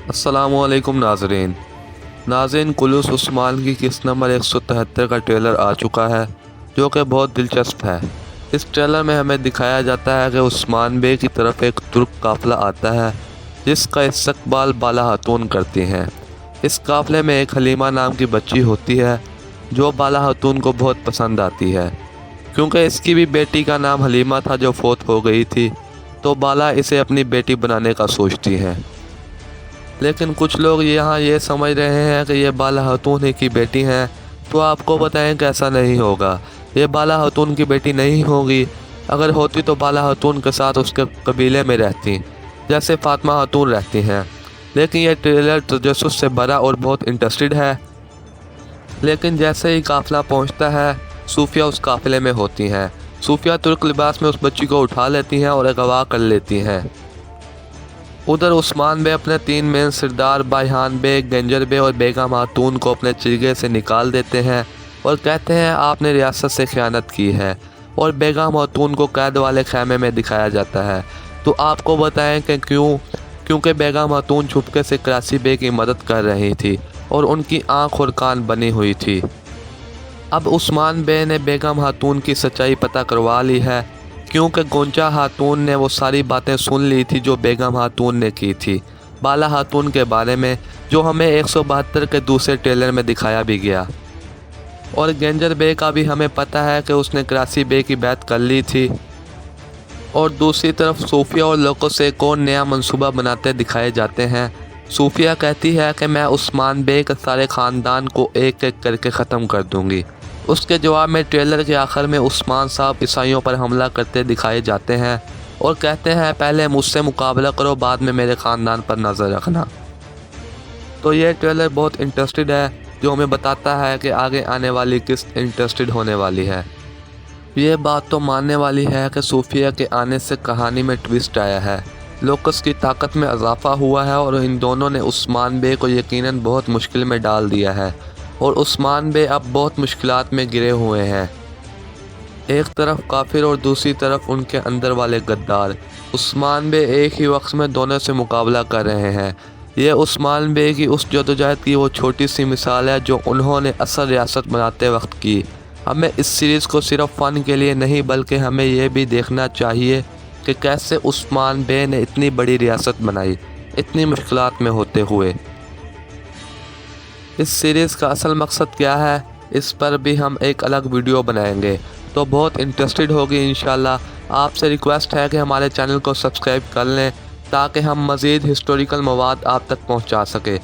السلام علیکم ناظرین کلوس عثمان کی قسط نمبر 173 کا ٹریلر آ چکا ہے جو کہ بہت دلچسپ ہے۔ اس ٹریلر میں ہمیں دکھایا جاتا ہے کہ عثمان بے کی طرف ایک ترک قافلہ آتا ہے جس کا استقبال بالا خاتون کرتی ہیں۔ اس قافلے میں ایک حلیمہ نام کی بچی ہوتی ہے جو بالا خاتون کو بہت پسند آتی ہے کیونکہ اس کی بھی بیٹی کا نام حلیمہ تھا جو فوت ہو گئی تھی، تو بالا اسے اپنی بیٹی بنانے کا سوچتی ہیں۔ لیکن کچھ لوگ یہاں یہ سمجھ رہے ہیں کہ یہ بالا خاتون ہی کی بیٹی ہیں، تو آپ کو بتائیں کہ ایسا نہیں ہوگا۔ یہ بالا خاتون کی بیٹی نہیں ہوگی۔ اگر ہوتی تو بالا خاتون کے ساتھ اس کے قبیلے میں رہتی جیسے فاطمہ خاتون رہتی ہیں۔ لیکن یہ ٹریلر تجسس سے بھرا اور بہت انٹرسٹڈ ہے۔ لیکن جیسے ہی قافلہ پہنچتا ہے، صوفیہ اس قافلے میں ہوتی ہیں۔ صوفیہ ترک لباس میں اس بچی کو اٹھا لیتی ہیں اور اغوا کر لیتی ہیں۔ ادھر عثمان بے اپنے 3 مین سردار بائیہان بے، گنجر بے اور بیگم خاتون کو اپنے چرگے سے نکال دیتے ہیں اور کہتے ہیں آپ نے ریاست سے خیانت کی ہے، اور بیگم خاتون کو قید والے خیمے میں دکھایا جاتا ہے۔ تو آپ کو بتائیں کہ کیونکہ بیگم خاتون چھپکے سے کراسی بے کی مدد کر رہی تھی اور ان کی آنکھ اور کان بنی ہوئی تھی۔ اب عثمان بے نے بیگم خاتون کی سچائی پتہ کروا لی ہے کیونکہ گونچا خاتون نے وہ ساری باتیں سن لی تھی جو بیگم خاتون نے کی تھی بالا خاتون کے بارے میں، جو ہمیں 172 کے دوسرے ٹریلر میں دکھایا بھی گیا۔ اور گنجر بے کا بھی ہمیں پتہ ہے کہ اس نے کراسی بے کی بیعت کر لی تھی۔ اور دوسری طرف صوفیہ اور لوکس ایک اور نیا منصوبہ بناتے دکھائے جاتے ہیں۔ صوفیہ کہتی ہے کہ میں عثمان بے کے سارے خاندان کو ایک ایک کر کے ختم کر دوں گی۔ اس کے جواب میں ٹریلر کے آخر میں عثمان صاحب عیسائیوں پر حملہ کرتے دکھائے جاتے ہیں اور کہتے ہیں پہلے مجھ سے مقابلہ کرو، بعد میں میرے خاندان پر نظر رکھنا۔ تو یہ ٹریلر بہت انٹرسٹڈ ہے جو ہمیں بتاتا ہے کہ آگے آنے والی قسط انٹرسٹڈ ہونے والی ہے۔ یہ بات تو ماننے والی ہے کہ صوفیہ کے آنے سے کہانی میں ٹویسٹ آیا ہے، لوکس کی طاقت میں اضافہ ہوا ہے اور ان دونوں نے عثمان بے کو یقیناً بہت مشکل میں ڈال دیا ہے، اور عثمان بے اب بہت مشکلات میں گرے ہوئے ہیں۔ ایک طرف کافر اور دوسری طرف ان کے اندر والے غدار۔ عثمان بے ایک ہی وقت میں دونوں سے مقابلہ کر رہے ہیں۔ یہ عثمان بے کی اس جدوجہد کی وہ چھوٹی سی مثال ہے جو انہوں نے اصل ریاست بناتے وقت کی۔ ہمیں اس سیریز کو صرف فن کے لیے نہیں بلکہ ہمیں یہ بھی دیکھنا چاہیے کہ کیسے عثمان بے نے اتنی بڑی ریاست بنائی اتنی مشکلات میں ہوتے ہوئے۔ اس سیریز کا اصل مقصد کیا ہے، اس پر بھی ہم ایک الگ ویڈیو بنائیں گے، تو بہت انٹرسٹڈ ہوگی انشاءاللہ۔ آپ سے ریکویسٹ ہے کہ ہمارے چینل کو سبسکرائب کر لیں تاکہ ہم مزید ہسٹوریکل مواد آپ تک پہنچا سکیں۔